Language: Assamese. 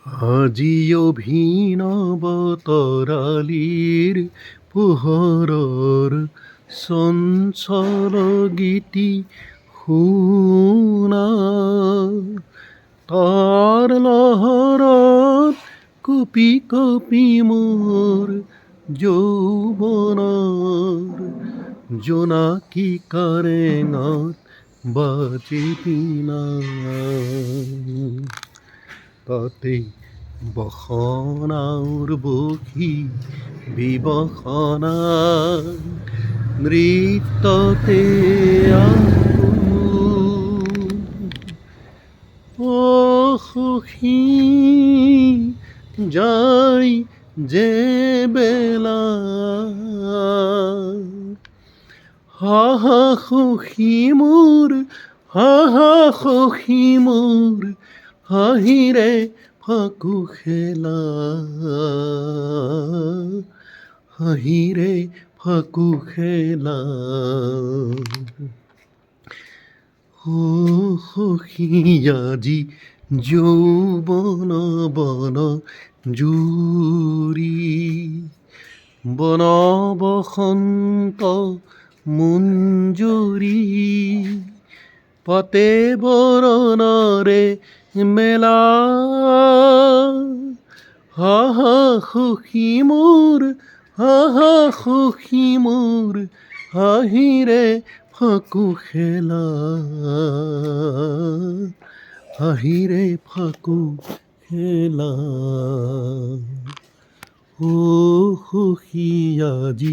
আজি অভিনৱ তৰালিৰ পোহৰৰ চঞ্চল গীতি শুনা, তাৰ লহৰত কঁপি কঁপি মোৰ যৌৱনৰ জোনাকী কাৰেঙত বাজে বীণা। তাতে বসনাৰ বশী বিবসনা নৃত্যতে সখী যাই যে বেলা, হাহা সখী মোৰ, হাহা সখী মোৰ, হাঁহিৰে ফাকু খেলা, হাঁহিৰে ফাকু খেলা। ও সখী আজি যৌৱন বন জুৰি, বন বসন্ত মঞ্জুৰি, পাতে বৰণৰে মেলা, হাহা সখী মোৰ, হাহা সখী মোৰ, হাঁহিৰে ফাকু খেলা, হাঁহিৰে ফাকু খেলা। ও সখী আজি